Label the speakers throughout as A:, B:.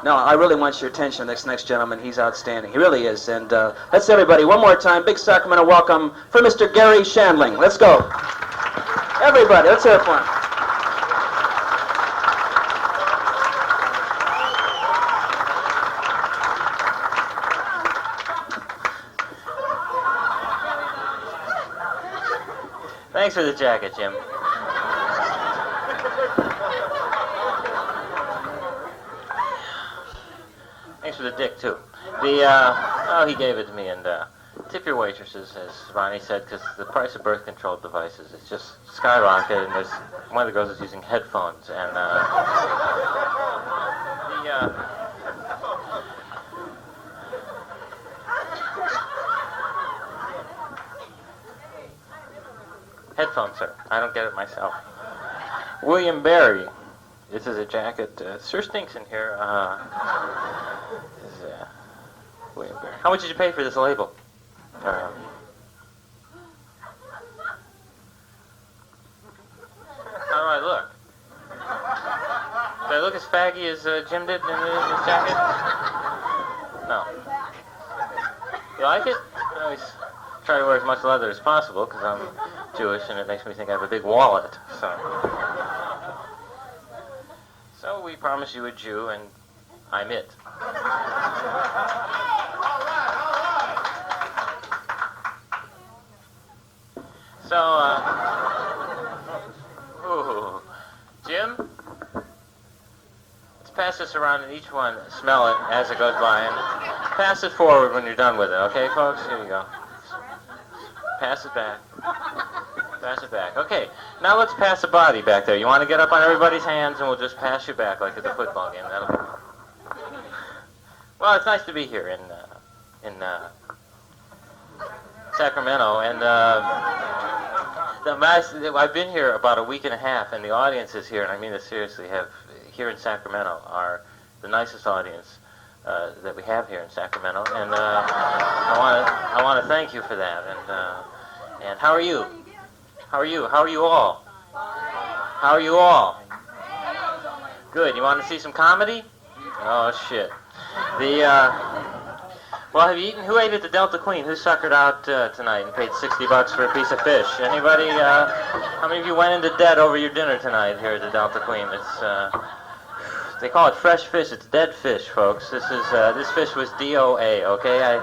A: No, I really want your attention. This next gentleman, he's outstanding. He really is. And let's everybody, one more time, big Sacramento welcome for Mr. Garry Shandling. Let's go. Everybody, let's hear it for him.
B: Thanks for the jacket, Jim. Thanks for the dick, too. He gave it to me, and tip your waitresses, as Ronnie said, because the price of birth control devices is just skyrocketed, and there's one of the girls is using headphones, and headphones, sir. I don't get it myself. William Barry. This is a jacket. Sure stinks in here. William Barry. How much did you pay for this label? How do I look? Do I look as faggy as Jim did in his jacket? No. You like it? I always try to wear as much leather as possible because I'm Jewish and it makes me think I have a big wallet. So we promise you a Jew, and I'm it. Jim, let's pass this around and each one smell it as it goes by, and pass it forward when you're done with it, okay, folks? Here you go. Pass it back. Pass it back. Okay, now let's pass the body back there. You want to get up on everybody's hands, and we'll just pass you back like at the football game. That'll be... Well, it's nice to be here in Sacramento, and I've been here about a week and a half, and the audiences here, and I mean this seriously, here in Sacramento are the nicest audience that we have here in Sacramento, and I want to thank you for that. And how are you? How are you? How are you all? How are you all? Good. You want to see some comedy? Oh shit. Well, have you eaten? Who ate at the Delta Queen? Who suckered out tonight and paid $60 for a piece of fish? Anybody? How many of you went into debt over your dinner tonight here at the Delta Queen? It's they call it fresh fish. It's dead fish, folks. This fish was DOA. Okay,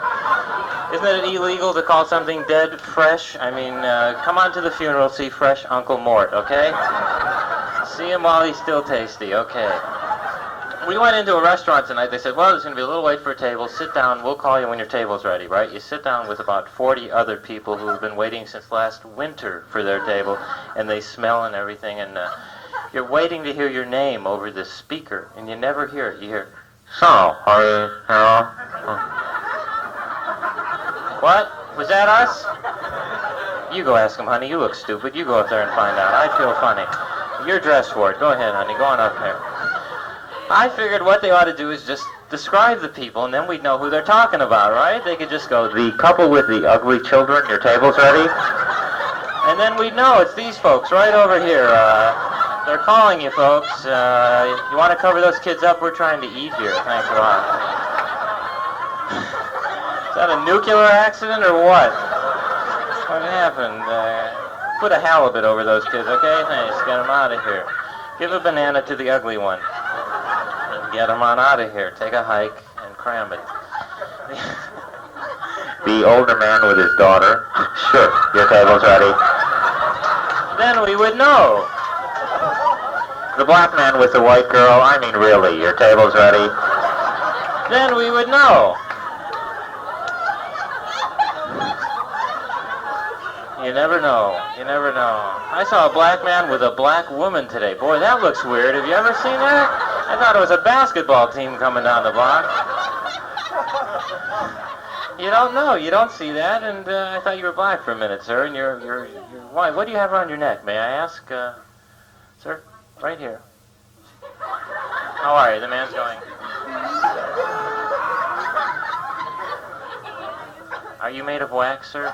B: isn't it illegal to call something dead fresh? I mean, come on to the funeral, see fresh Uncle Mort. Okay, see him while he's still tasty. Okay. We went into a restaurant tonight. They said, well, there's going to be a little wait for a table. Sit down. We'll call you when your table's ready, right? You sit down with about 40 other people who have been waiting since last winter for their table, and they smell and everything, and you're waiting to hear your name over the speaker, and you never hear it. You hear, so, are you, What? Was that us? You go ask him, honey. You look stupid. You go up there and find out. I feel funny. You're dressed for it. Go ahead, honey. Go on up there. I figured what they ought to do is just describe the people, and then we'd know who they're talking about, right? They could just go, the couple with the ugly children, your table's ready? And then we'd know it's these folks right over here. They're calling you, folks. You want to cover those kids up? We're trying to eat here. Thanks a lot. Is that a nuclear accident or what? What happened? Put a halibut over those kids, okay? Thanks. Get them out of here. Give a banana to the ugly one. Get them on out of here. Take a hike and cram it. The older man with his daughter. Sure, your table's ready. Then we would know. The black man with the white girl. I mean, really, your table's ready. Then we would know. You never know. You never know. I saw a black man with a black woman today. Boy, that looks weird. Have you ever seen that? I thought it was a basketball team coming down the block. You don't know. You don't see that, and I thought you were black for a minute, sir. And you're why? What do you have around your neck? May I ask, sir? Right here. How are you? The man's going. Are you made of wax, sir?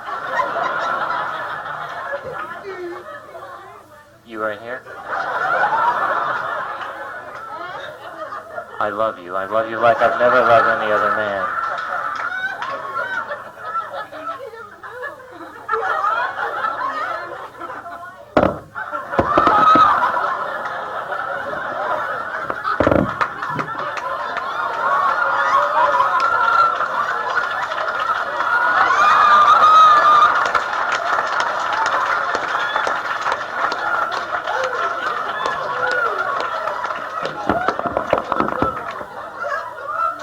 B: You right here? I love you. I love you like I've never loved any other man.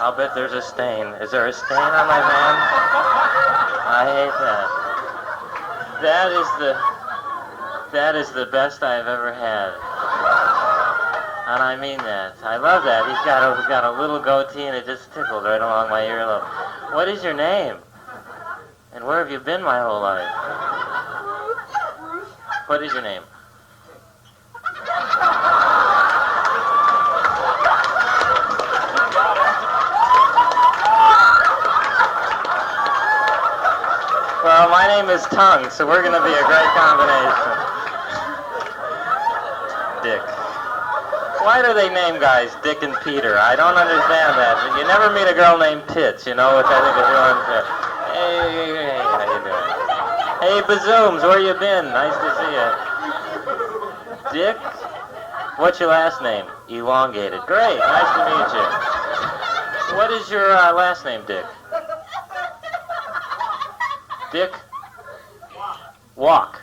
B: I'll bet there's a stain. Is there a stain on my van? I hate that. That is the best I've ever had. And I mean that. I love that. He's got a little goatee and it just tickled right along my earlobe. What is your name? And where have you been my whole life? What is your name? Well, my name is Tongue, so we're going to be a great combination. Dick. Why do they name guys Dick and Peter? I don't understand that. You never meet a girl named Tits, you know, which I think is real unfair. Hey, how you doing? Hey, Bazooms, where you been? Nice to see you. Dick? What's your last name? Elongated. Great, nice to meet you. What is your last name, Dick? Dick? Walk.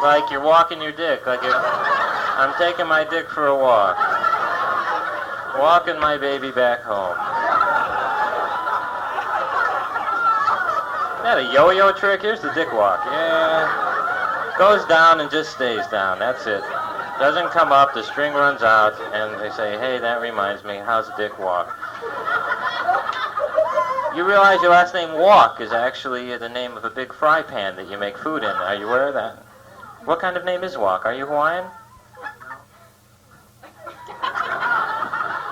B: Like you're walking your dick. Like I'm taking my dick for a walk. Walking my baby back home. Is that a yo-yo trick? Here's the dick walk. Yeah. Goes down and just stays down. That's it. Doesn't come up. The string runs out. And they say, hey, that reminds me. How's dick walk? You realize your last name Walk is actually the name of a big fry pan that you make food in. Are you aware of that? What kind of name is Walk? Are you Hawaiian?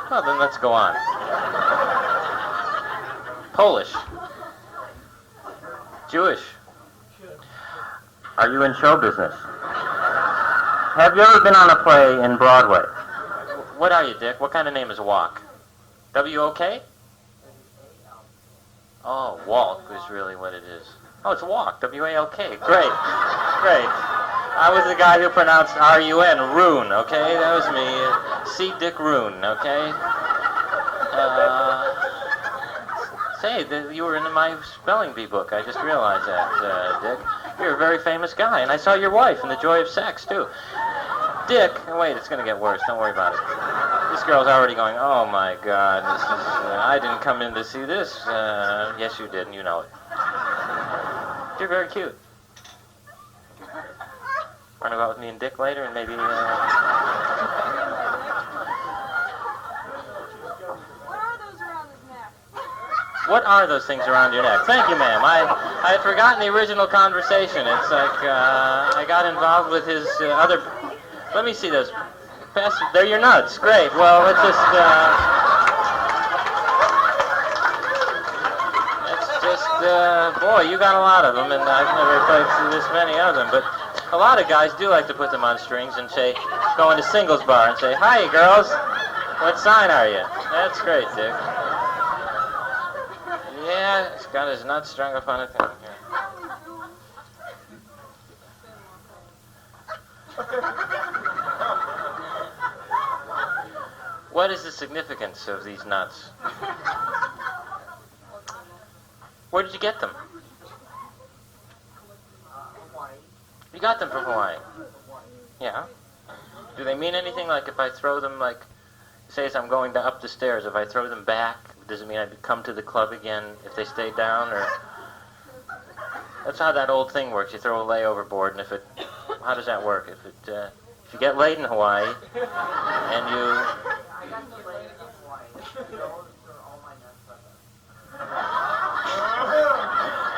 B: Well, then let's go on. Polish. Jewish. Are you in show business? Have you ever been on a play in Broadway? What are you, Dick? What kind of name is Walk? W-O-K? Oh, Walk is really what it is. Oh, it's Walk, W-A-L-K. Great, great. I was the guy who pronounced R-U-N, Rune, okay? That was me. C. Dick Rune, okay? Say, you were in my spelling bee book. I just realized that, Dick. You're a very famous guy, and I saw your wife in The Joy of Sex, too. Dick, wait, it's going to get worse. Don't worry about it. This girl's already going, oh, my God, this is, I didn't come in to see this. Yes, you did, and you know it. You're very cute. Want to go out with me and Dick later and maybe... What are those things around your neck? Thank you, ma'am. I had forgotten the original conversation. It's like I got involved with his other... Let me see those. They're your nuts. Great. Well, let's just... boy, you got a lot of them, and I've never played this many of them, but a lot of guys do like to put them on strings and say, go into singles bar and say, hi, girls. What sign are you? That's great, Dick. Yeah, he's got his nuts strung up on a thing. What is the significance of these nuts? Where did you get them? You got them from Hawaii. Yeah. Do they mean anything? Like if I throw them, like, say as I'm going up the stairs, if I throw them back, does it mean I'd come to the club again if they stay down, or... That's how that old thing works. You throw a lay overboard, and if it... How does that work? If you get laid in Hawaii, and you...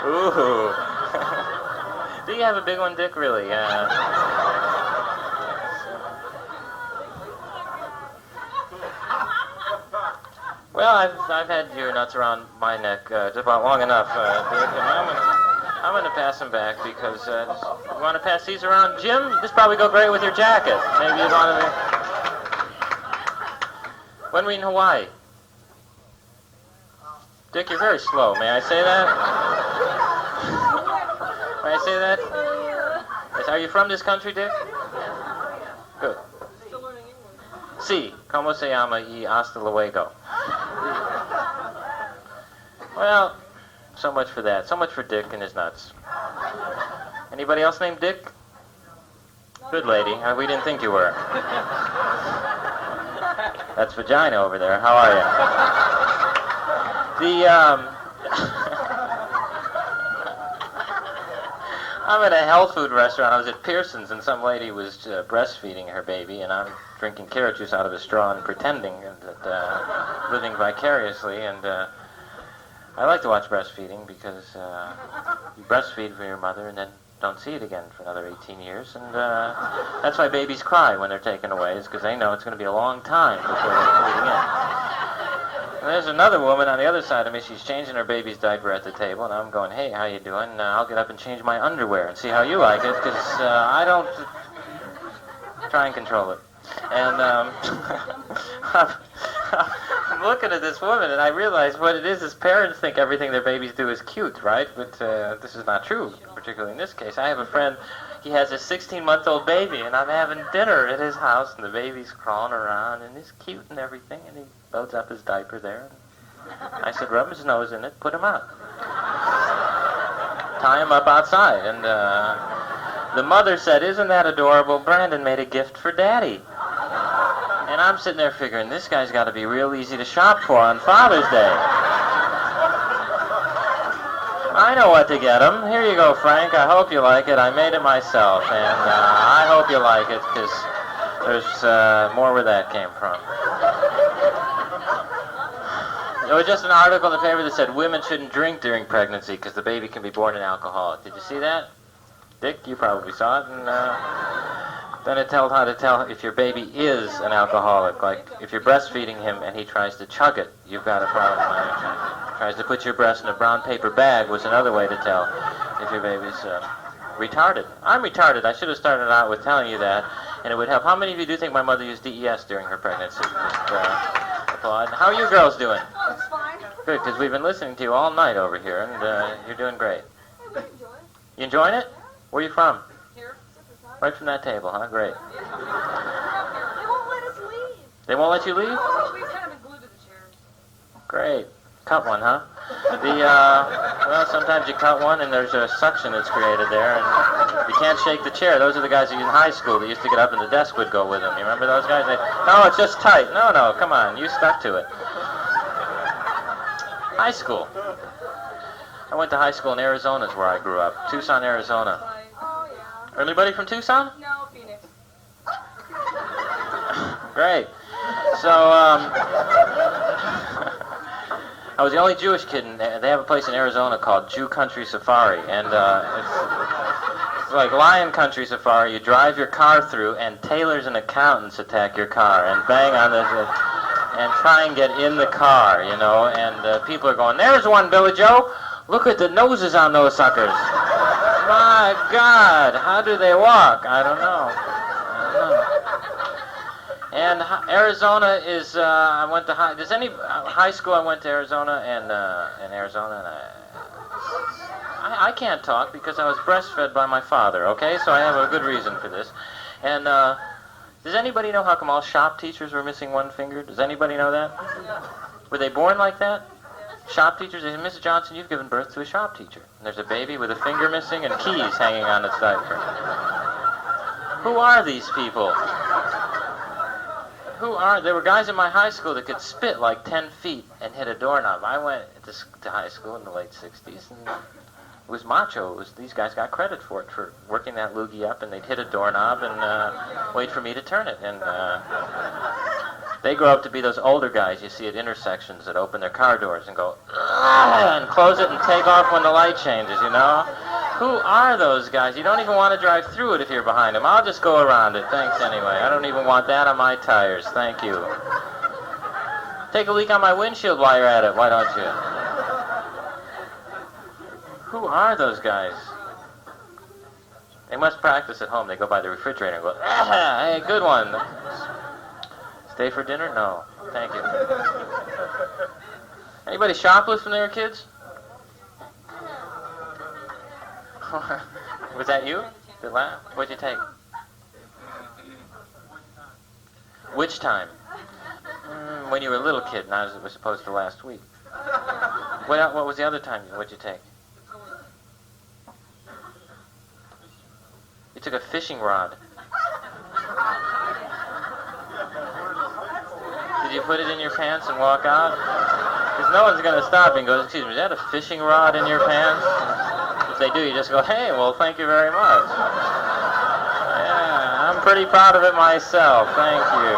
B: Ooh. Do you have a big one, Dick? Really? Well, I've had your nuts around my neck just about long enough, Dick, and I'm gonna pass them back because you want to pass these around, Jim? This probably go great with your jacket. Maybe you want to. When were you in Hawaii? Dick, you're very slow. May I say that? May I say that? Yes, are you from this country, Dick? Good. Sí, ¿cómo se llama y hasta luego? Well, so much for that. So much for Dick and his nuts. Anybody else named Dick? Good lady. We didn't think you were. That's vagina over there. How are you? I'm at a health food restaurant. I was at Pearson's, and some lady was breastfeeding her baby, and I'm drinking carrot juice out of a straw and pretending that living vicariously. And I like to watch breastfeeding because you breastfeed for your mother and then don't see it again for another 18 years. And that's why babies cry when they're taken away, is because they know it's going to be a long time before they put it again. And there's another woman on the other side of me. She's changing her baby's diaper at the table, and I'm going, hey, how you doing? I'll get up and change my underwear and see how you like it, because I don't try and control it. And I'm looking at this woman, and I realize what it is parents think everything their babies do is cute, right? But this is not true, particularly in this case. I have a friend, he has a 16-month-old baby, and I'm having dinner at his house, and the baby's crawling around, and he's cute and everything, and he loads up his diaper there. I said, rub his nose in it, put him out. Tie him up outside. And the mother said, isn't that adorable? Brandon made a gift for Daddy. And I'm sitting there figuring, this guy's got to be real easy to shop for on Father's Day. I know what to get him. Here you go, Frank. I hope you like it. I made it myself. And I hope you like it, because there's more where that came from. There was just an article in the paper that said women shouldn't drink during pregnancy because the baby can be born an alcoholic. Did you see that? Dick, you probably saw it. And then it told how to tell if your baby is an alcoholic. Like, if you're breastfeeding him and he tries to chug it, you've got a problem. Tries to put your breast in a brown paper bag was another way to tell if your baby's retarded. I'm retarded. I should have started out with telling you that, and it would help. How many of you do think my mother used DES during her pregnancy? Applaud. How are you girls doing?
C: Oh, it's fine.
B: Good, because we've been listening to you all night over here, and you're doing great.
C: I enjoy it.
B: You enjoying it? Where are you from?
C: Here.
B: Right from that table, huh? Great.
C: They won't let us leave.
B: They won't let you leave?
C: Oh, we've kind of been glued to the chairs.
B: Great. Cut one, huh? Well, sometimes you cut one and there's a suction that's created there, and you can't shake the chair. Those are the guys in high school that used to get up and the desk would go with them. You remember those guys? No, it's just tight. No, come on. You stuck to it. High school. I went to high school in Arizona is where I grew up. Tucson, Arizona.
C: Oh, yeah.
B: Anybody from Tucson?
C: No, Phoenix.
B: Great. So, I was the only Jewish kid, and they have a place in Arizona called Jew Country Safari, and it's like Lion Country Safari. You drive your car through, and tailors and accountants attack your car and bang on and try and get in the car, you know, and people are going, there's one, Billy Joe. Look at the noses on those suckers. My God, how do they walk? I don't know. And Arizona is, I went to high school I went to Arizona, and in Arizona, and I can't talk because I was breastfed by my father, okay? So I have a good reason for this. And does anybody know how come all shop teachers were missing one finger? Does anybody know that? Were they born like that? Shop teachers? Mrs. Johnson, you've given birth to a shop teacher. And there's a baby with a finger missing and keys hanging on its diaper. Who are these people? There were guys in my high school that could spit like 10 feet and hit a doorknob. I went to high school in the late 60s, and it was macho. These guys got credit for it, for working that loogie up, and they'd hit a doorknob and wait for me to turn it. And they grow up to be those older guys you see at intersections that open their car doors and go, and close it and take off when the light changes, you know? Who are those guys? You don't even want to drive through it if you're behind them. I'll just go around it. Thanks anyway. I don't even want that on my tires. Thank you. Take a leak on my windshield while you're at it. Why don't you? Who are those guys? They must practice at home. They go by the refrigerator and go, hey, good one. Stay for dinner? No. Thank you. Anybody shoplift when they were kids? Was that you? What'd you take? Which time? When you were a little kid, not as it was supposed to last week. What was the other time? What'd you take? You took a fishing rod. Did you put it in your pants and walk out? Because no one's going to stop and go, excuse me, is that a fishing rod in your pants? If they do, you just go, hey, well, thank you very much. Yeah, I'm pretty proud of it myself, thank you.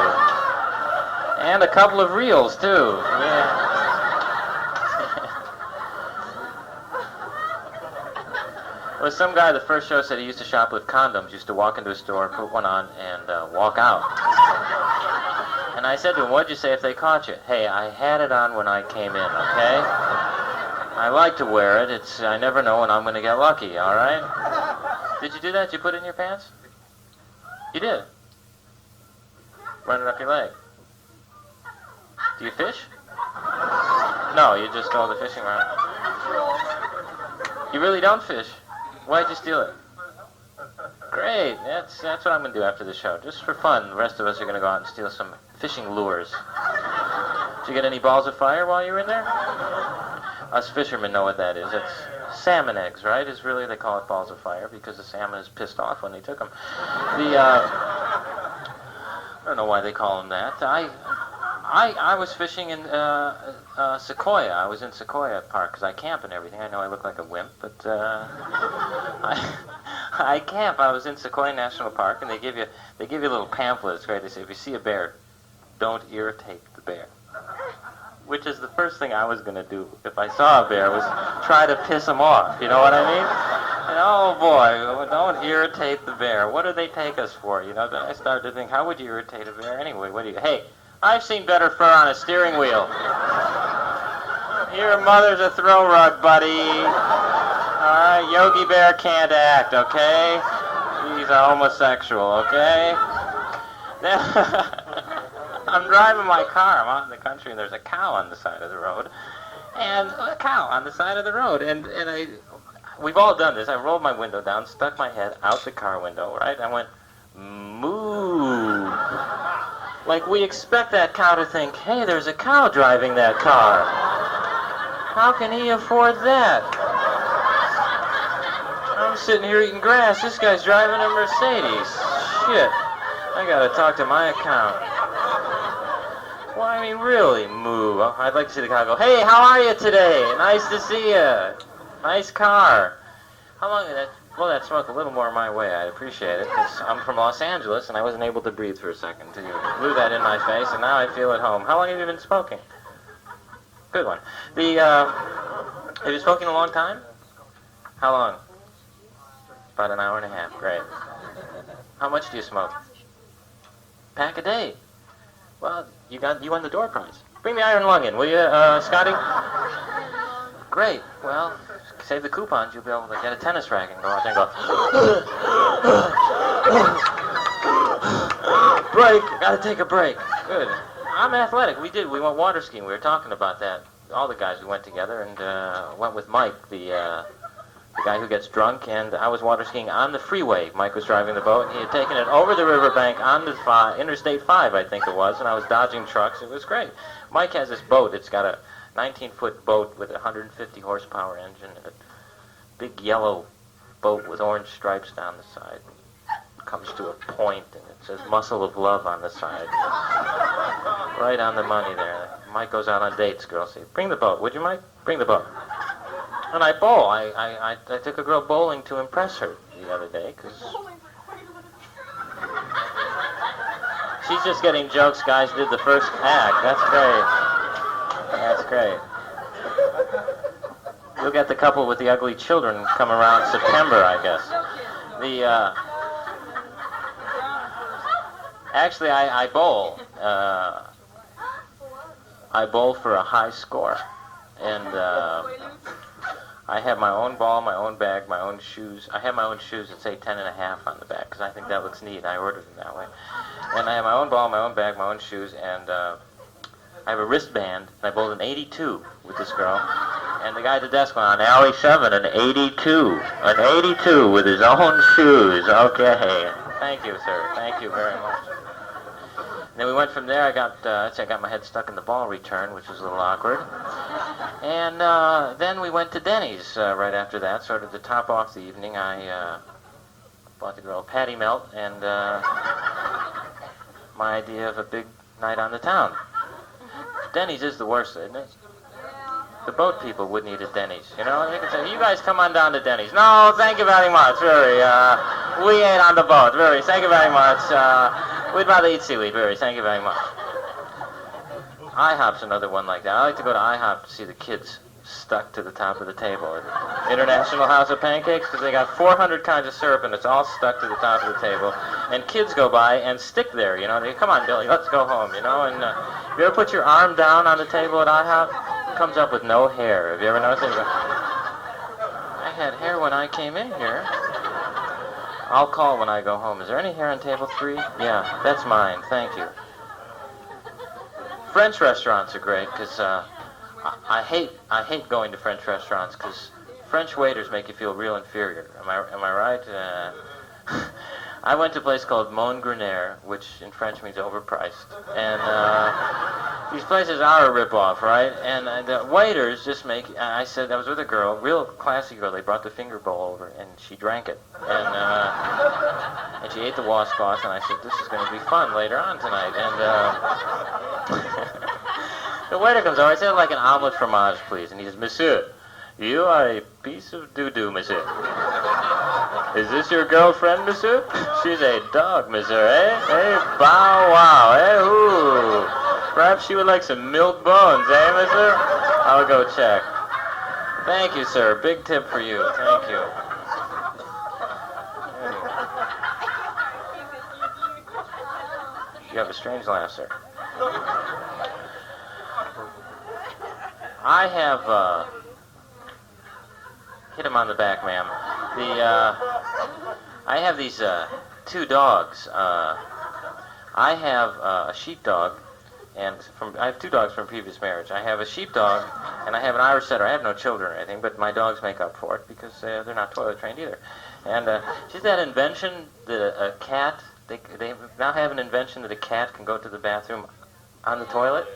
B: And a couple of reels, too. Yeah. Well, some guy, the first show, said he used to shoplift condoms, used to walk into a store, put one on, and walk out. And I said to him, what'd you say if they caught you? Hey, I had it on when I came in, okay? I like to wear it. I never know when I'm going to get lucky, all right? Did you do that? Did you put it in your pants? You did? Running up your leg. Do you fish? No, you just stole the fishing rod. You really don't fish? Why'd you steal it? Great. That's what I'm going to do after the show. Just for fun. The rest of us are going to go out and steal some fishing lures. Did you get any balls of fire while you were in there? Us fishermen know what that is. It's salmon eggs, right? They call it balls of fire because the salmon is pissed off when they took them. I don't know why they call them that. I was fishing in Sequoia. I was in Sequoia Park because I camp and everything. I know I look like a wimp, but I camp. I was in Sequoia National Park, and they give you a little pamphlet. It's great. They say, if you see a bear, don't irritate the bear. Which is the first thing I was going to do if I saw a bear, was try to piss him off. You know what I mean? And, oh boy, don't irritate the bear. What do they take us for? You know, then I started to think, how would you irritate a bear anyway? Hey, I've seen better fur on a steering wheel. Your mother's a throw rug, buddy. All right, Yogi Bear can't act, okay? He's a homosexual, okay? Then I'm driving my car. I'm out in the country, and there's a cow on the side of the road. And we've all done this. I rolled my window down, stuck my head out the car window, right? I went, moo. Like we expect that cow to think, hey, there's a cow driving that car. How can he afford that? I'm sitting here eating grass. This guy's driving a Mercedes. Shit. I gotta talk to my accountant. Well, I mean, really, moo. I'd like to see the cow go, hey, how are you today? Nice to see you. Nice car. How long did that... Well, that smoke a little more my way. I'd appreciate it, because I'm from Los Angeles, and I wasn't able to breathe for a second until you blew that in my face, and now I feel at home. How long have you been smoking? Good one. Have you smoking a long time? How long? About an hour and a half. Great. How much do you smoke? Pack a day. Well, you won the door prize. Bring the iron lung in, will you, Scotty? Great. Well, save the coupons. You'll be able to get a tennis racket and go out there and go. Break. Gotta take a break. Good. I'm athletic. We went water skiing. We were talking about that. All the guys, we went together and went with Mike, the guy who gets drunk, and I was water skiing on the freeway. Mike was driving the boat, and he had taken it over the riverbank on the Interstate 5, I think it was, and I was dodging trucks. It was great. Mike has this boat. It's got a 19-foot boat with a 150 horsepower engine and a big yellow boat with orange stripes down the side. It comes to a point, and it says "Muscle of Love" on the side. Right on the money there. Mike goes out on dates. Girls say, "Bring the boat, would you, Mike? Bring the boat." And I bowl. I took a girl bowling to impress her the other day, because she's just getting jokes guys did the first act. That's great. That's great. You'll get the couple with the ugly children come around September, I guess. Actually, I bowl. I bowl for a high score. And I have my own ball, my own bag, my own shoes. I have my own shoes that say 10.5 on the back because I think that looks neat. I ordered them that way. And I have my own ball, my own bag, my own shoes, and I have a wristband. And I bowled an 82 with this girl. And the guy at the desk went on, Alley 7, an 82. An 82 with his own shoes. Okay. Thank you, sir. Thank you very much. And then we went from there. I got my head stuck in the ball return, which was a little awkward. And then we went to Denny's right after that. Sort of to top off the evening, I bought the girl a patty melt and my idea of a big night on the town. Denny's is the worst, isn't it? The boat people wouldn't eat at Denny's. You know, they could say, you guys come on down to Denny's. No, thank you very much. Really, we ain't on the boat. Really, thank you very much. We'd rather eat seaweed. Really, thank you very much. IHOP's another one like that. I like to go to IHOP to see the kids stuck to the top of the table at International House of Pancakes because they got 400 kinds of syrup and it's all stuck to the top of the table. And kids go by and stick there, you know. They come on, Billy, let's go home, you know. And you ever put your arm down on the table at IHOP? It comes up with no hair. Have you ever noticed it? I had hair when I came in here. I'll call when I go home. Is there any hair on table 3? Yeah, that's mine. Thank you. French restaurants are great because I hate going to French restaurants because French waiters make you feel real inferior. Am I right? I went to a place called Mon Grenier, which in French means overpriced, and these places are a ripoff, right? And the waiters just make. I said I was with a girl, real classy girl. They brought the finger bowl over, and she drank it, and she ate the washcloth. And I said, "This is going to be fun later on tonight." And the waiter comes over. I said, "Like an omelet fromage, please." And he says, "Monsieur, you are a piece of doo-doo, monsieur. Is this your girlfriend, monsieur? She's a dog, monsieur, eh? Hey, bow wow, eh? Ooh. Perhaps she would like some milk bones, eh, monsieur? I'll go check. Thank you, sir. Big tip for you. Thank you." You have a strange laugh, sir. I have, hit him on the back, ma'am. I have these 2 dogs. I have a sheepdog, and I have 2 dogs from previous marriage. I have a sheepdog, and I have an Irish setter. I have no children or anything, but my dogs make up for it because they're not toilet trained either. And see that invention that a cat, they now have an invention that a cat can go to the bathroom on the toilet?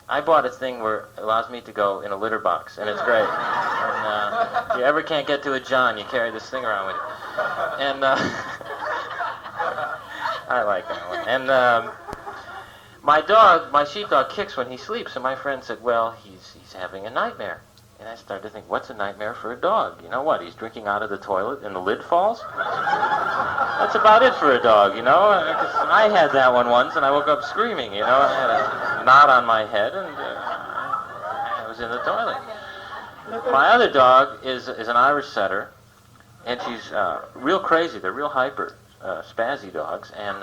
B: I bought a thing where it allows me to go in a litter box, and it's great. And if you ever can't get to a John, you carry this thing around with you. And I like that one. And my sheepdog kicks when he sleeps, and my friend said, well, he's having a nightmare. And I started to think, what's a nightmare for a dog? You know what? He's drinking out of the toilet and the lid falls? That's about it for a dog, you know? I had that one once, and I woke up screaming, you know? I had a knot on my head, and I was in the toilet. My other dog is an Irish setter, and she's real crazy. They're real hyper, spazzy dogs, and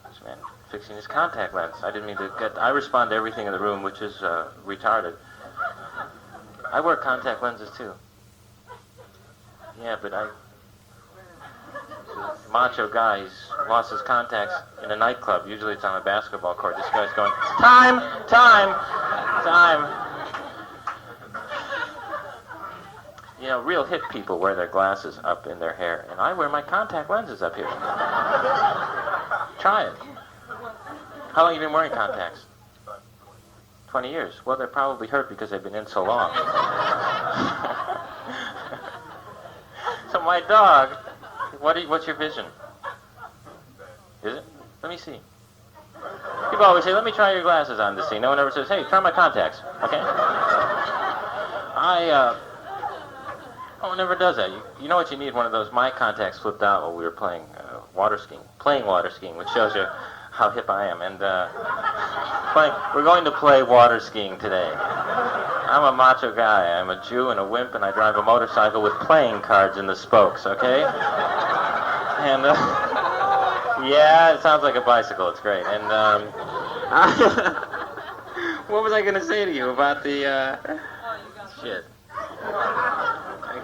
B: this man fixing his contact lens. I didn't mean to I respond to everything in the room, which is retarded. I wear contact lenses, too. Yeah, but macho guy, he's lost his contacts in a nightclub. Usually it's on a basketball court. This guy's going, time. You know, real hip people wear their glasses up in their hair, and I wear my contact lenses up here. Try it. How long have you been wearing contacts? 20 years. Well, they're probably hurt because they've been in so long. So my dog, what's your vision? Is it? Let me see. People always say, let me try your glasses on to see. No one ever says, hey, try my contacts, okay? No one ever does that. You know what you need? One of those. My contacts flipped out while we were playing water skiing, which shows you how hip I am. And we're going to play water skiing today. I'm a macho guy. I'm a Jew and a wimp, and I drive a motorcycle with playing cards in the spokes, okay? And, yeah, it sounds like a bicycle. It's great. And What was I gonna say to you about the,
C: Oh, you got
B: shit.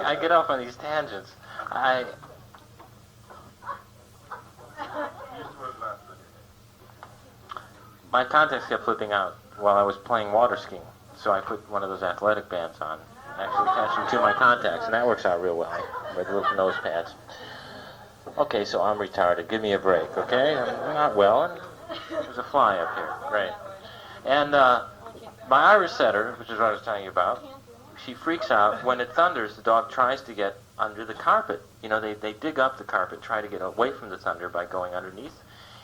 B: I get off on these tangents. My contacts kept flipping out while I was playing water skiing, so I put one of those athletic bands on, actually attached them to my contacts, and that works out real well, with little nose pads. Okay, so I'm retarded. Give me a break, okay? I'm not well, and there's a fly up here. Great. And my Irish setter, which is what I was telling you about, she freaks out. When it thunders, the dog tries to get under the carpet. You know, they dig up the carpet, try to get away from the thunder by going underneath.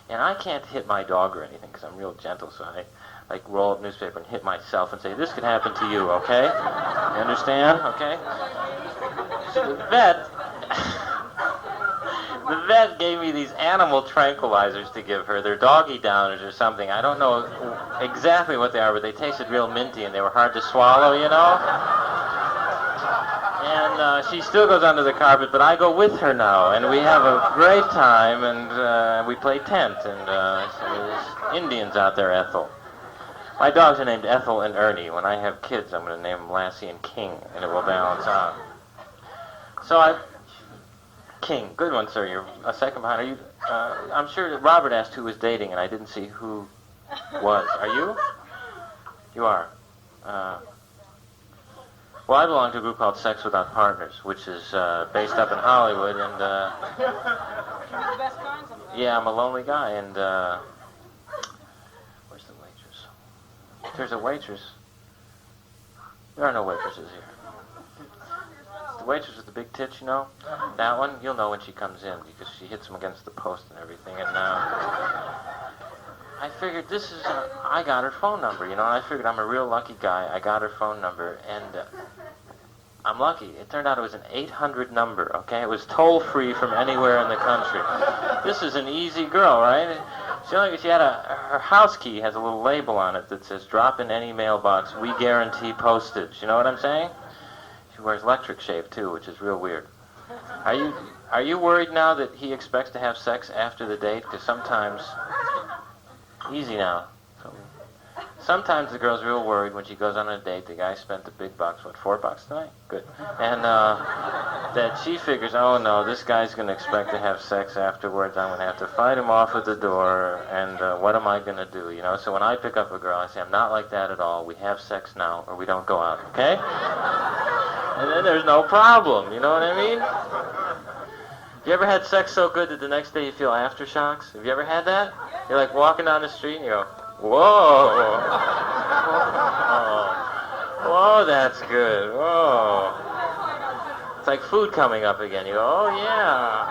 B: And I can't hit my dog or anything because I'm real gentle, so I like roll up newspaper and hit myself and say, this could happen to you, okay? You understand? Okay? So the vet gave me these animal tranquilizers to give her. They're doggy downers or something. I don't know exactly what they are, but they tasted real minty and they were hard to swallow, you know? And she still goes under the carpet, but I go with her now, and we have a great time, and we play tent, and there's Indians out there, Ethel. My dogs are named Ethel and Ernie. When I have kids, I'm going to name them Lassie and King, and it will balance out. So King, good one, sir. You're a second behind. Are you? I'm sure that Robert asked who was dating, and I didn't see who was. Are you? You are. Well, I belong to a group called Sex Without Partners, which is based up in Hollywood, and
C: You're the best kind sometimes.
B: yeah, I'm a lonely guy, and where's the waitress? If there's a waitress. There are no waitresses here. The waitress with the big tits, you know? That one, you'll know when she comes in, because she hits them against the post and everything, and I figured this is, I got her phone number, you know, and I figured I'm a real lucky guy. I got her phone number, and I'm lucky. It turned out it was an 800 number, okay? It was toll-free from anywhere in the country. This is an easy girl, right? She had her house key has a little label on it that says, drop in any mailbox, we guarantee postage. You know what I'm saying? She wears electric shave, too, which is real weird. Are you worried now that he expects to have sex after the date? Because sometimes... Easy now. Sometimes the girl's real worried when she goes on a date. The guy spent the big bucks, what, $4 tonight? Good. And that she figures, oh no, this guy's going to expect to have sex afterwards. I'm going to have to fight him off at the door, and what am I going to do? You know, so when I pick up a girl, I say, I'm not like that at all. We have sex now, or we don't go out, okay? And then there's no problem, you know what I mean? You ever had sex so good that the next day you feel aftershocks? Have you ever had that? You're like walking down the street and you go, whoa. Whoa, that's good. Whoa. It's like food coming up again. You go, oh yeah.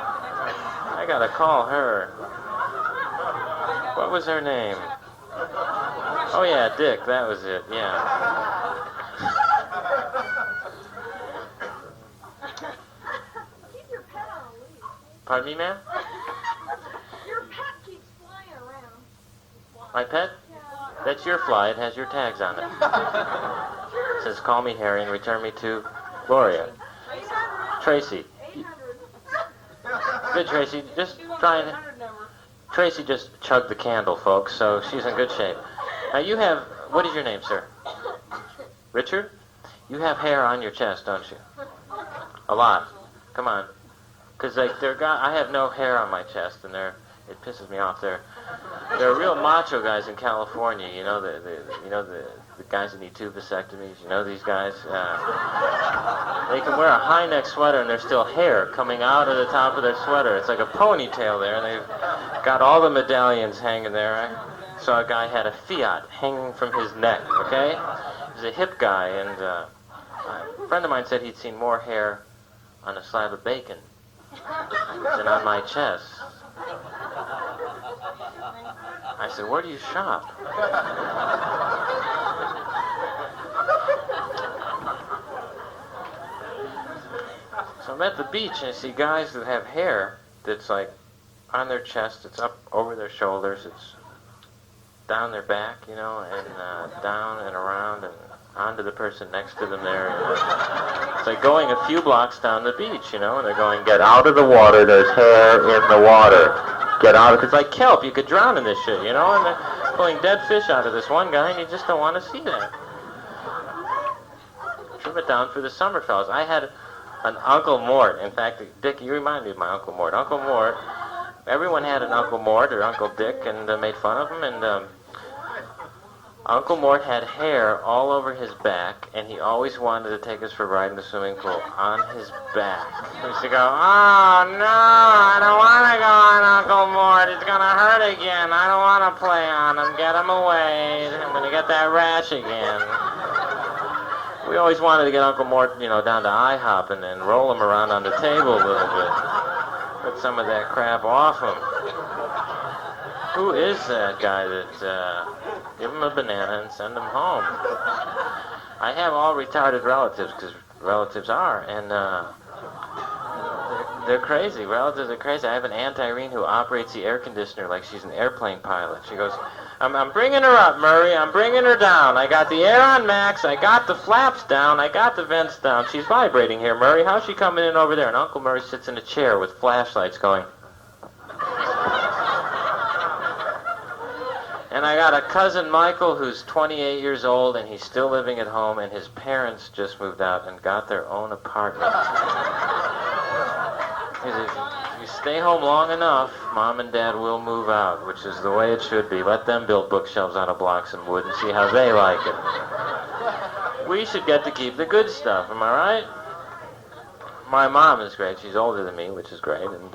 B: I gotta call her. What was her name? Oh yeah, Dick, that was it, yeah. Pardon me, ma'am?
C: Your pet keeps flying around.
B: My pet? That's your fly. It has your tags on it. It says, call me Harry and return me to Gloria.
C: 800.
B: Tracy.
C: 800.
B: Good, Tracy. Just try and...
C: 800 number.
B: Tracy just chugged the candle, folks, so she's in good shape. Now, you have... What is your name, sir? Richard? You have hair on your chest, don't you? A lot. Come on. Because like I have no hair on my chest, and it pisses me off. They're real macho guys in California. You know the guys that need two vasectomies. You know these guys. They can wear a high neck sweater, and there's still hair coming out of the top of their sweater. It's like a ponytail there, and they've got all the medallions hanging there. I saw a guy had a Fiat hanging from his neck. Okay, he's a hip guy, and a friend of mine said he'd seen more hair on a slab of bacon than on my chest. I said, where do you shop? So I'm at the beach and I see guys that have hair that's like on their chest, it's up over their shoulders, it's down their back, you know, and down and around and onto the person next to them there. It's like going a few blocks down the beach, you know, and they're going, get out of the water, there's hair in the water. Get out of it. It's like kelp, you could drown in this shit, you know, and pulling dead fish out of this one guy, and you just don't want to see that. Trim it down for the summer fellows. I had an Uncle Mort. In fact, Dick, you remind me of my Uncle Mort. Uncle Mort, everyone had an Uncle Mort or Uncle Dick and made fun of him, and Uncle Mort had hair all over his back, and he always wanted to take us for a ride in the swimming pool on his back. He used to go, "Oh, no, I don't want to go on Uncle Mort. It's going to hurt again. I don't want to play on him. Get him away. I'm going to get that rash again." We always wanted to get Uncle Mort, down to IHOP and then roll him around on the table a little bit. Get some of that crap off him. Who is that guy that, give him a banana and send him home? I have all retarded relatives, because relatives are, and they're crazy. Relatives are crazy. I have an Aunt Irene who operates the air conditioner like she's an airplane pilot. She goes, I'm bringing her up, Murray. I'm bringing her down. I got the air on max. I got the flaps down. I got the vents down. She's vibrating here, Murray. How's she coming in over there? And Uncle Murray sits in a chair with flashlights going. And I got a cousin, Michael, who's 28 years old, and he's still living at home, and his parents just moved out and got their own apartment. He said, if you stay home long enough, Mom and Dad will move out, which is the way it should be. Let them build bookshelves out of blocks and wood and see how they like it. We should get to keep the good stuff, am I right? My mom is great. She's older than me, which is great, and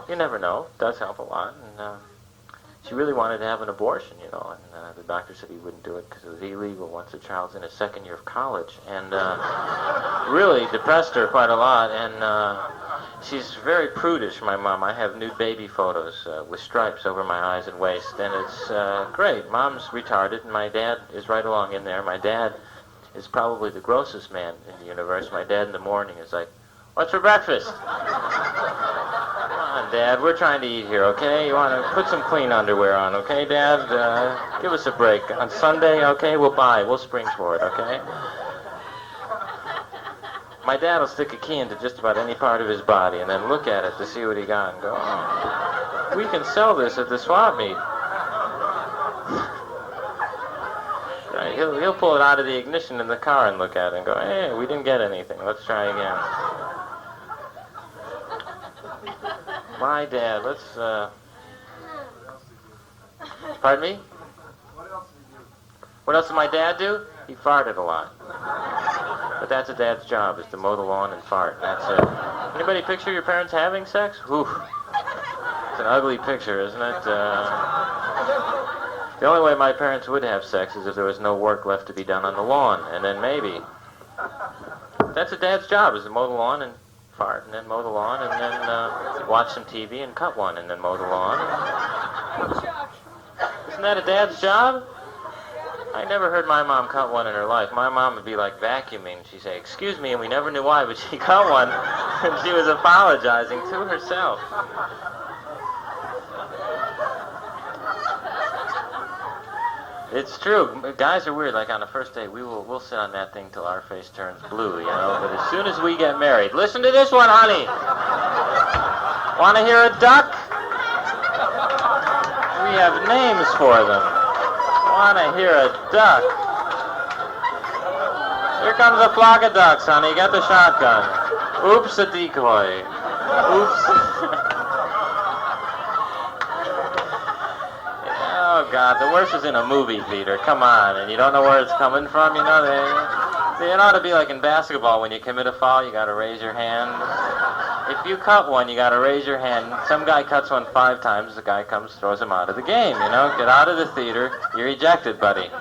B: you never know. It does help a lot, and she really wanted to have an abortion, and the doctor said he wouldn't do it because it was illegal once a child's in his second year of college, and really depressed her quite a lot, and she's very prudish, my mom. I have nude baby photos with stripes over my eyes and waist, and it's great. Mom's retarded, and my dad is right along in there. My dad is probably the grossest man in the universe. My dad in the morning is like, "What's for breakfast?" Dad, we're trying to eat here, okay? You want to put some clean underwear on, okay, Dad? Give us a break. On Sunday, okay, we'll spring for it, okay? My dad will stick a key into just about any part of his body and then look at it to see what he got and go, "Oh, we can sell this at the swap meet." Right, he'll pull it out of the ignition in the car and look at it and go, "Hey, we didn't get anything. Let's try again." My dad, Pardon me? What else did my dad do? He farted a lot. But that's a dad's job, is to mow the lawn and fart. That's it. Anybody picture your parents having sex? Whew. It's an ugly picture, isn't it? The only way my parents would have sex is if there was no work left to be done on the lawn, and then maybe. That's a dad's job, is to mow the lawn and fart, and then mow the lawn, and then watch some TV and cut one, and then mow the lawn. Isn't that a dad's job? I never heard my mom cut one in her life. My mom would be like vacuuming. She'd say, "Excuse me," and we never knew why, but she cut one, and she was apologizing to herself. It's true. Guys are weird. Like on the first date, we'll sit on that thing till our face turns blue, But as soon as we get married, listen to this one, honey. Want to hear a duck? We have names for them. Want to hear a duck? Here comes a flock of ducks, honey. Get the shotgun. Oops, a decoy. Oops. Oh, God, the worst is in a movie theater. Come on, and you don't know where it's coming from, It ought to be like in basketball. When you commit a foul, you got to raise your hand. If you cut one, you got to raise your hand. Some guy cuts one 5 times. The guy comes, throws him out of the game, Get out of the theater. You're ejected, buddy.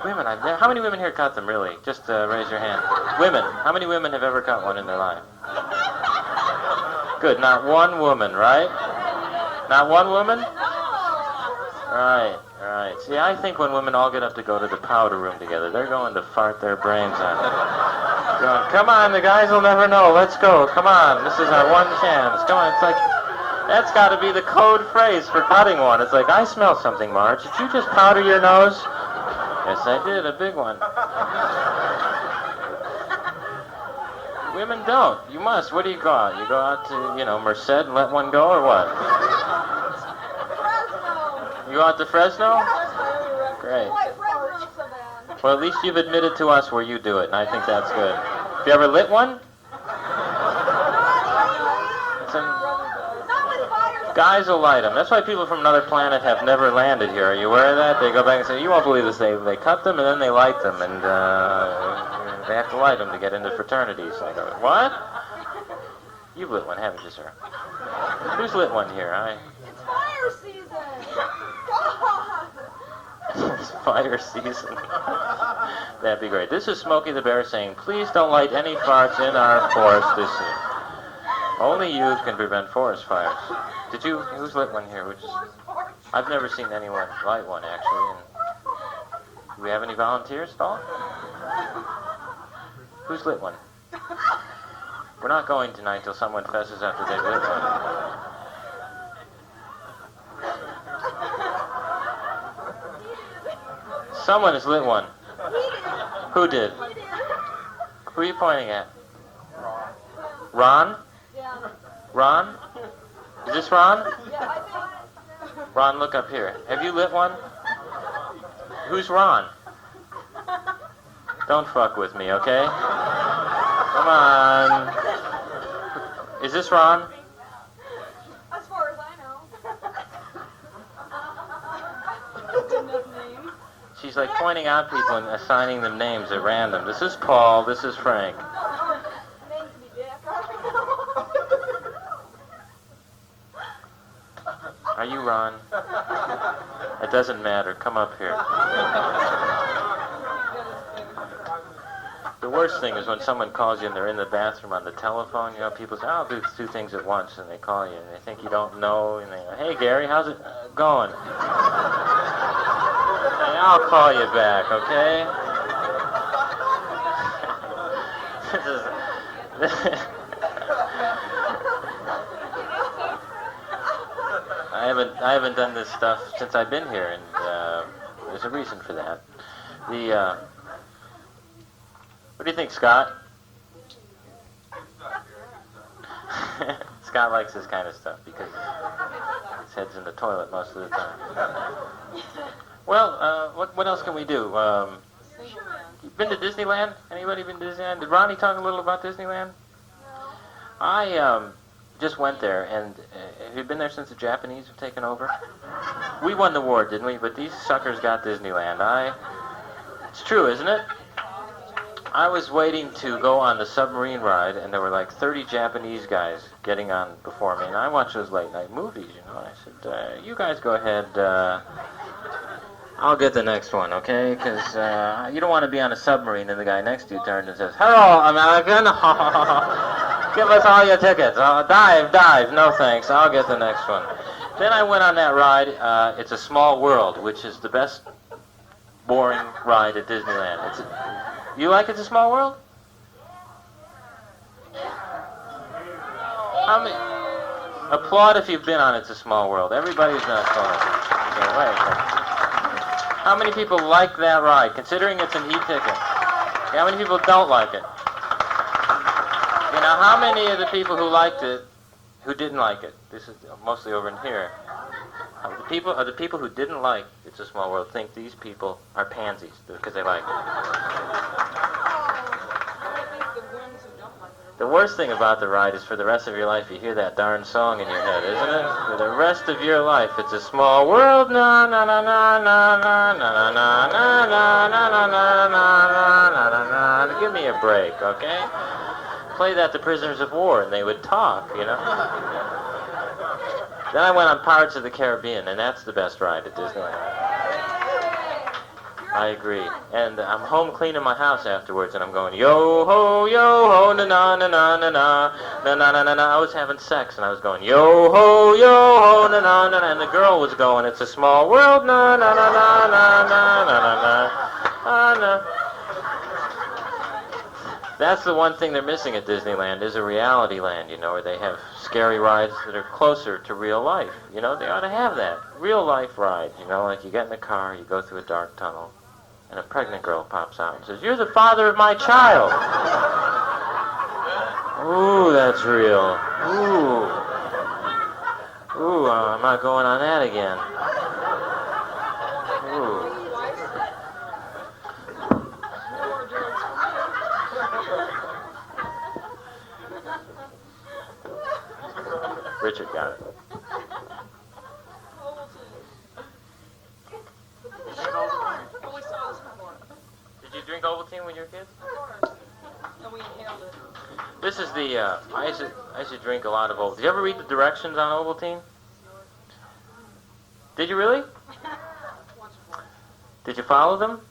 B: Women, how many women here cut them, really? Just raise your hand. Women, how many women have ever cut one in their life? Good, not one woman, right? Not one woman? Right. See, I think when women all get up to go to the powder room together, they're going to fart their brains out. Going, "Come on, the guys will never know. Let's go. Come on, this is our one chance. Come on." It's like, that's got to be the code phrase for cutting one. It's like, "I smell something, Marge. Did you just powder your nose?" "Yes, I did. A big one." Women don't. You must. What do you go out? You go out to, Merced and let one go, or what? You out to Fresno? Great. Well, at least you've admitted to us where you do it, and I think that's good. Have you ever lit one? Guys will light them. That's why people from another planet have never landed here. Are you aware of that? They go back and say, you won't believe this. They cut them and then they light them, and they have to light them to get into fraternities. I go, what? You've lit one, haven't you, sir? Who's lit one here?
C: It's fire season. God.
B: It's fire season. That'd be great. This is Smokey the Bear saying, please don't light any farts in our forest this year. Only you can prevent forest fires. Who's lit one here? I've never seen anyone light one, actually. And do we have any volunteers at all? Who's lit one? We're not going tonight till someone fesses after they've lit one. Someone has lit one. Who did? Who are you pointing at? Ron? Ron? Is this Ron? Ron, look up here. Have you lit one? Who's Ron? Don't fuck with me, okay? Come on. Is this Ron?
C: As far as I know.
B: She's like pointing out people and assigning them names at random. This is Paul, this is Frank. Are you Ron? It doesn't matter. Come up here. The worst thing is when someone calls you and they're in the bathroom on the telephone. You know, people say, I'll do two things at once, and they call you and they think you don't know, and they go, hey, Gary, how's it going? Hey, I'll call you back, okay? I haven't done this stuff since I've been here, and there's a reason for that. What do you think, Scott? Scott likes this kind of stuff because his head's in the toilet most of the time. Well, what else can we do? You've been to Disneyland? Anybody been to Disneyland? Did Ronnie talk a little about Disneyland? I just went there, and have you been there since the Japanese have taken over? We won the war, didn't we? But these suckers got Disneyland. It's true, isn't it? I was waiting to go on the submarine ride, and there were like 30 Japanese guys getting on before me, and I watch those late-night movies, you know, and I said, you guys go ahead, I'll get the next one, okay? Because you don't want to be on a submarine and the guy next to you turns and says, hello, American, give us all your tickets, dive, no thanks, I'll get the next one. Then I went on that ride, It's a Small World, which is the best boring ride at Disneyland. You like It's a Small World? Applaud if you've been on It's a Small World. Everybody's not going. Okay, wait. How many people like that ride, considering it's an e-ticket? How many people don't like it? You know, how many of the people who liked it, who didn't like it? This is mostly over in here. The people who didn't like It's a Small World think these people are pansies because they like it. The worst thing about the ride is for the rest of your life you hear that darn song in your head, isn't it? For the rest of your life, it's a small world, na na na na na na na na na na na na na na na na. Give me a break, okay? Play that to prisoners of war and they would talk, you know? Then I went on Pirates of the Caribbean, and that's the best ride at Disneyland. I agree. And I'm home cleaning my house afterwards, and I'm going, yo-ho, na na na na na na na na na na. I was having sex, and I was going, yo-ho, na na na na. And the girl was going, it's a small world, na na na na na na na na na. That's the one thing they're missing at Disneyland, is a reality land, you know, where they have scary rides that are closer to real life. You know, they ought to have that. Real life ride, you know, like you get in the car, you go through a dark tunnel, and a pregnant girl pops out and says, you're the father of my child. Ooh, that's real. Ooh, I'm not going on that again. Richard got it. Did you drink Ovaltine when you were kids?
C: And we inhaled it.
B: This is the, I used to drink a lot of Ovaltine. Did you ever read the directions on Ovaltine? Did you really? Did you follow them?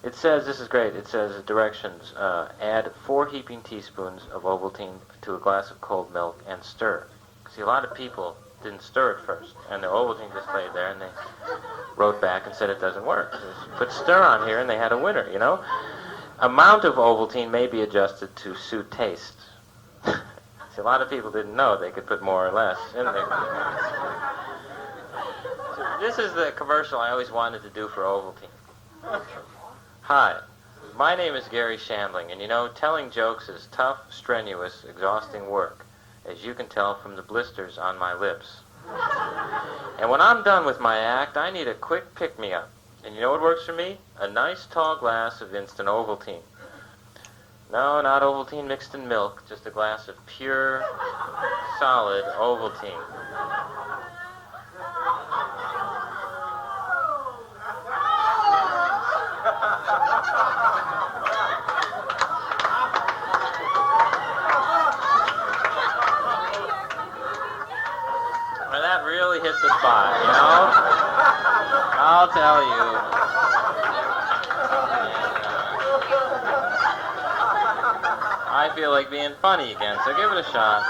B: It says, this is great, it says directions, add 4 heaping teaspoons of Ovaltine to a glass of cold milk and stir. See, a lot of people didn't stir at first, and the Ovaltine just laid there, and they wrote back and said it doesn't work. Just put stir on here, and they had a winner, you know? Amount of Ovaltine may be adjusted to suit taste. See, a lot of people didn't know they could put more or less in there. So this is the commercial I always wanted to do for Ovaltine. Hi, my name is Garry Shandling, and you know, telling jokes is tough, strenuous, exhausting work, as you can tell from the blisters on my lips. And when I'm done with my act, I need a quick pick-me-up. And you know what works for me? A nice tall glass of instant Ovaltine. No, not Ovaltine mixed in milk, just a glass of pure, solid Ovaltine. Well, that really hit the spot, you know? I'll tell you. I feel like being funny again, so give it a shot.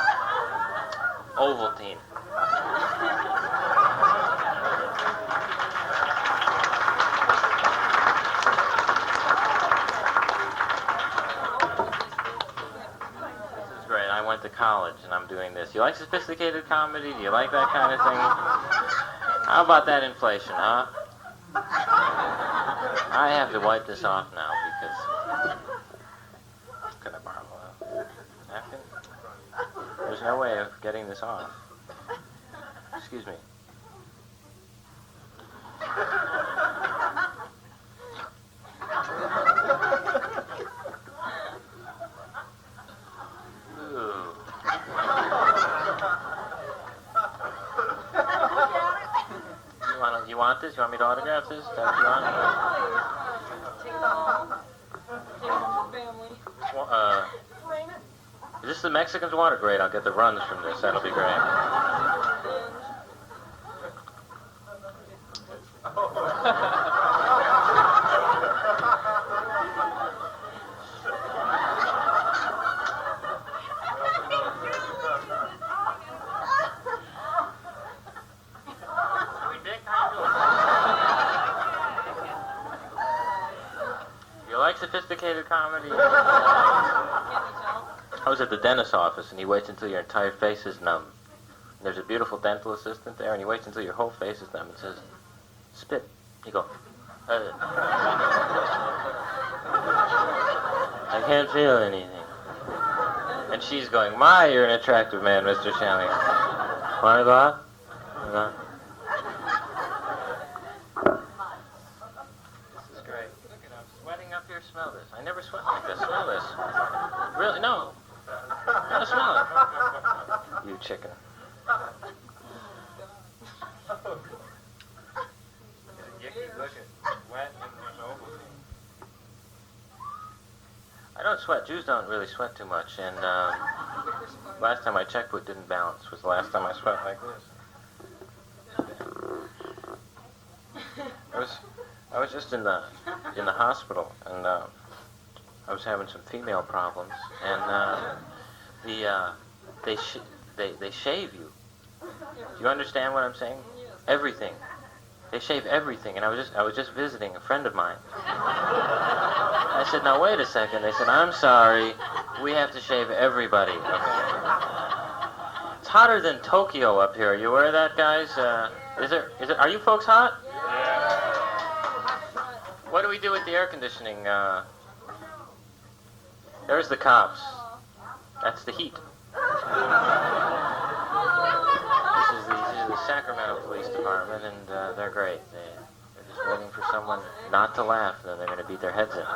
B: Ovaltine. This is great. I went to college and I'm doing this. You like sophisticated comedy? Do you like that kind of thing? How about that inflation, huh? I have to wipe this off now because... Can I borrow a napkin? There's no way of getting this off. Excuse me. Ooh. You want this? You want me to autograph this? Is that what you want?
C: Take it home. Take it home to the family. Frame it.
B: Is this the Mexicans water? Great, I'll get the runs from this. That'll be great. You like sophisticated comedy? I was at the dentist's office, and he waits until your entire face is numb. And there's a beautiful dental assistant there, and he waits until your whole face is numb and says, spit. You go, I can't feel anything. And she's going, my, you're an attractive man, Mr. Shandling. Want to go out? This is great. Look at I'm sweating up here. Smell this. I never sweat like this. Smell this. Really? No. No, smell it. You chicken. I don't sweat. Jews don't really sweat too much, and last time I checked, it didn't balance. Was the last time I sweat like this. I was just in the hospital, and I was having some female problems, and they shave you. Do you understand what I'm saying? Everything. They shave everything, and I was just visiting a friend of mine. I said, now wait a second. They said, I'm sorry, we have to shave everybody. It's hotter than Tokyo up here. Are you aware of that, guys? Are you folks hot? What do we do with the air conditioning? There's the cops. That's the heat. These are the Sacramento Police Department, and they're great. They're just waiting for someone not to laugh, and then they're going to beat their heads in.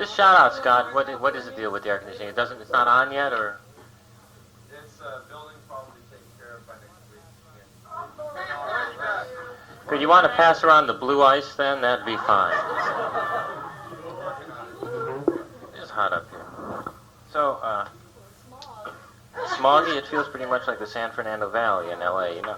B: Just shout out, Scott. What is the deal with the air conditioning? It's not on yet, or?
D: It's building probably taken care of by next week.
B: Could you want to pass around the blue ice then? That'd be fine. It's hot up here. So, smoggy, it feels pretty much like the San Fernando Valley in LA, you know.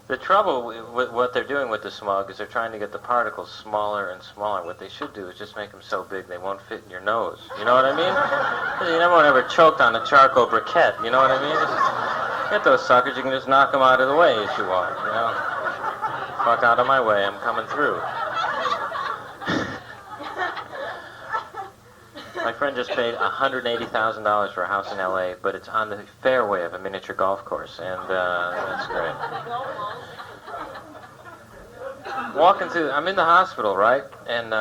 B: The trouble with what they're doing with the smog is they're trying to get the particles smaller and smaller. What they should do is just make them so big they won't fit in your nose. You know what I mean? 'Cause you never ever choked on a charcoal briquette. You know what I mean? Just get those suckers. You can just knock them out of the way as you walk. You know? Fuck out of my way. I'm coming through. My friend just paid $180,000 for a house in LA, but it's on the fairway of a miniature golf course, and that's great. Walking through, I'm in the hospital, right? And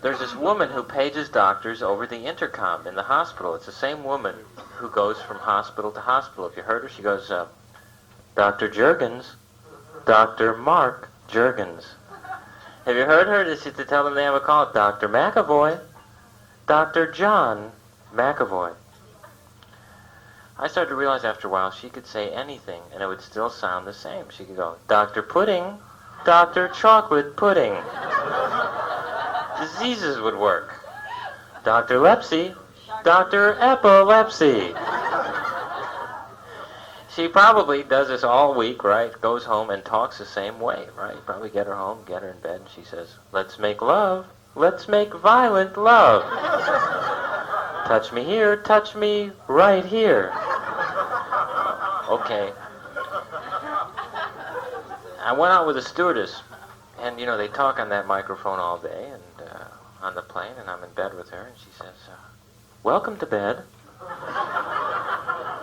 B: there's this woman who pages doctors over the intercom in the hospital. It's the same woman who goes from hospital to hospital. If you heard her, she goes, Dr. Juergens, Dr. Mark Juergens. Have you heard her? To tell them they have a call, Dr. McAvoy. Dr. John McAvoy. I started to realize after a while she could say anything and it would still sound the same. She could go, Dr. Pudding, Dr. Chocolate Pudding. Diseases would work. Dr. Lepsy, Dr. Epilepsy. She probably does this all week, right? Goes home and talks the same way, right? You probably get her home, get her in bed, and she says, let's make love. Let's make violent love. Touch me here, touch me right here. Okay. I went out with a stewardess, and, you know, they talk on that microphone all day, and on the plane, and I'm in bed with her, and she says, welcome to bed.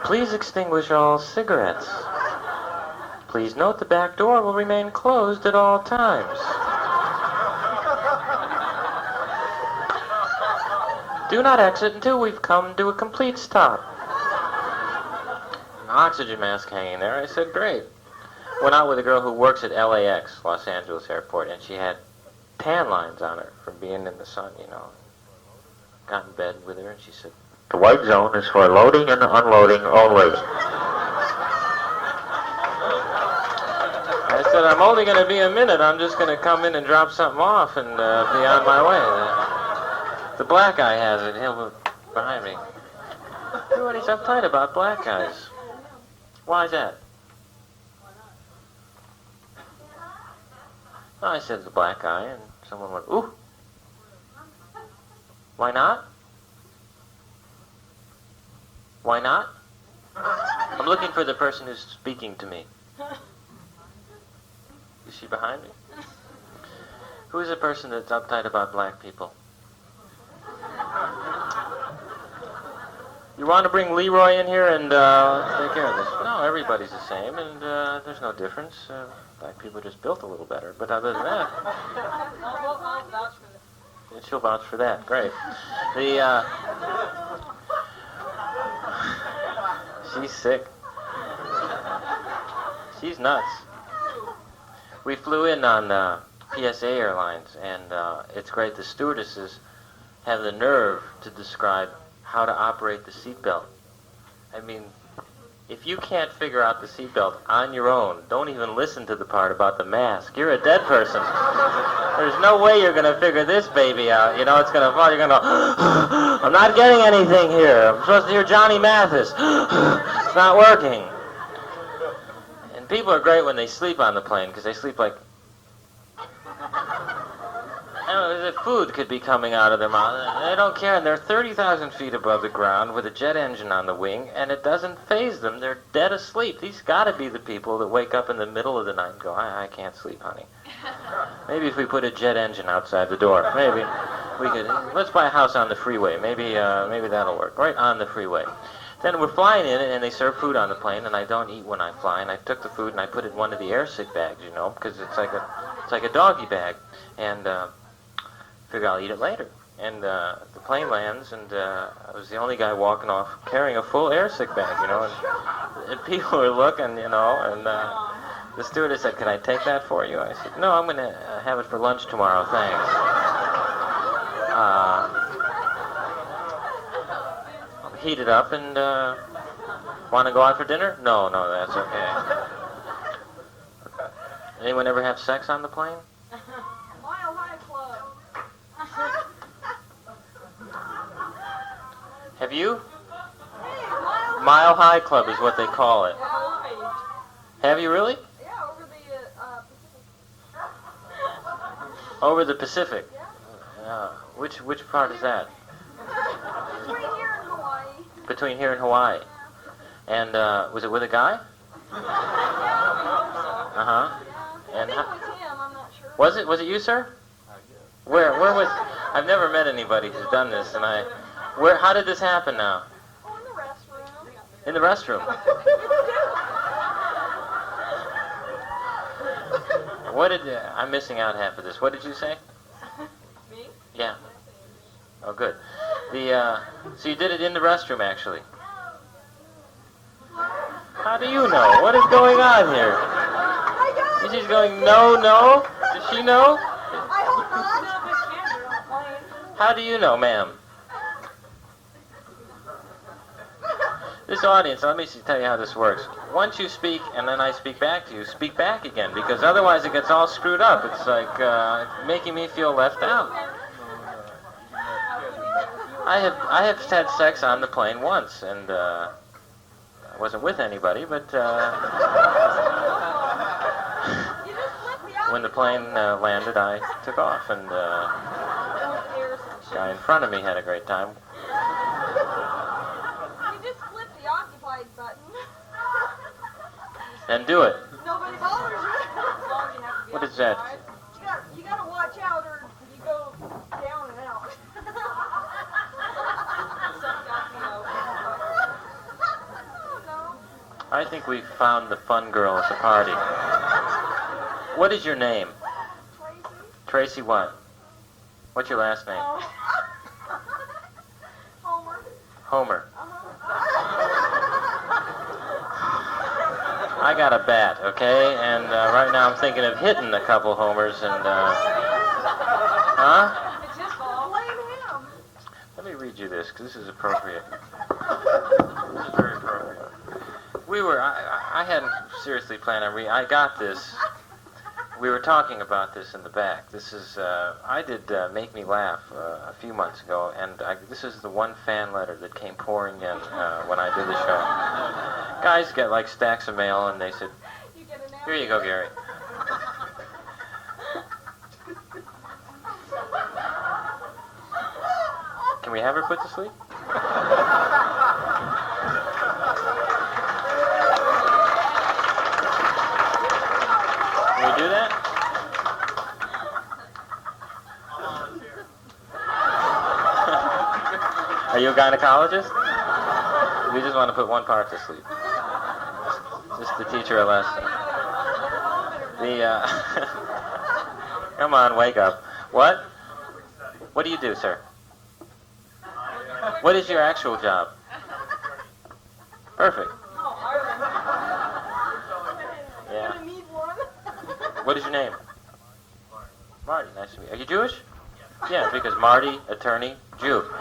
B: Please extinguish all cigarettes. Please note the back door will remain closed at all times. Do not exit until we've come to a complete stop. An oxygen mask hanging there. I said, great. Went out with a girl who works at LAX, Los Angeles Airport, and she had tan lines on her from being in the sun, you know. Got in bed with her, and she said, the white zone is for loading and unloading only. I said, I'm only going to be a minute. I'm just going to come in and drop something off and be on my way. The black guy has it. He'll be behind me. Everybody's uptight about black guys. Why is that? No, I said the black guy, and someone went, ooh. Why not? Why not? I'm looking for the person who's speaking to me. Is she behind me? Who is the person that's uptight about black people? You want to bring Leroy in here and take care of this? No, everybody's the same, and there's no difference. Black people are just built a little better, but other than that...
C: I'll vouch for this.
B: And she'll vouch for that. Great. She's sick. She's nuts. We flew in on PSA Airlines, and it's great. The stewardesses have the nerve to describe how to operate the seatbelt. I mean, if you can't figure out the seatbelt on your own, don't even listen to the part about the mask. You're a dead person. There's no way you're going to figure this baby out. You know, it's going to fall. You're going to go, I'm not getting anything here. I'm supposed to hear Johnny Mathis. It's not working. And people are great when they sleep on the plane, because they sleep like... I don't know, the food could be coming out of their mouth. They don't care, and they're 30,000 feet above the ground with a jet engine on the wing, and it doesn't faze them. They're dead asleep. These got to be the people that wake up in the middle of the night and go, I can't sleep, honey. Maybe if we put a jet engine outside the door, maybe we could. Let's buy a house on the freeway. Maybe that'll work. Right on the freeway. Then we're flying in, and they serve food on the plane, and I don't eat when I fly. And I took the food and I put it in one of the airsick bags, you know, because it's like a doggy bag, and figure I'll eat it later. And the plane lands, and I was the only guy walking off carrying a full airsick bag, you know, and people were looking, you know, and the stewardess said, "Can I take that for you?" I said, "No, I'm going to have it for lunch tomorrow, thanks." heat it up and want to go out for dinner? No, that's okay. Anyone ever have sex on the plane?
C: Mile High Club.
B: Have you?
C: Hey,
B: Mile High Club is what they call it.
C: Hawaii.
B: Have you really?
C: Yeah, over the Pacific.
B: Over the Pacific?
C: Yeah.
B: Which part is that?
C: Between here and Hawaii.
B: Between here and Hawaii. And was it with a guy?
C: Yeah,
B: Uh-huh.
C: I
B: And
C: think it was him, I'm not sure.
B: Was it you, sir? Where was? I've never met anybody who's done this, and how did this happen now?
C: Oh, in the restroom.
B: In the restroom. I'm missing out half of this. What did you say?
C: Me?
B: Yeah. Oh, good. So you did it in the restroom, actually. How do you know? What is going on here? She's going, no. Does she know?
C: I hope not.
B: How do you know, ma'am? This audience, let me tell you how this works. Once you speak and then I speak back to you, speak back again, because otherwise it gets all screwed up. It's like making me feel left out. I have had sex on the plane once, and I wasn't with anybody, but when the plane landed, I took off, and the guy in front of me had a great time.
C: You just flip the occupied button.
B: And do it.
C: Nobody bothers you. As long as you have to be
B: What is that?
C: occupied. You gotta watch out or you go down and out.
B: I think we found the fun girl at the party. What is your name? Tracy what? What's your last name?
C: Homer.
B: Homer. I got a bat, okay? And right now I'm thinking of hitting a couple homers and, huh?
C: It's his fault. Blame him.
B: Let me read you this, because this is appropriate. This is very appropriate. I hadn't seriously planned on I got this. We were talking about this in the back. This is, I did Make Me Laugh a few months ago, and this is the one fan letter that came pouring in when I did the show. Guys get like stacks of mail, and they said, here you go, Gary. Can we have her put to sleep? Can we do that? Are you a gynecologist? We just want to put one part to sleep. Just to teach her a lesson. Come on, wake up. What? What do you do, sir? What is your actual job? Perfect. Yeah. What is your name? Marty, nice to meet you. Are you Jewish? Yeah, because Marty, attorney, Jew. That's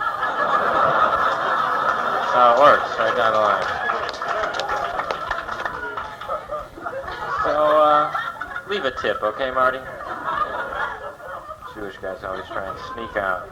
B: how it works, right down the line. So, leave a tip, okay, Marty? Jewish guys always try and sneak out.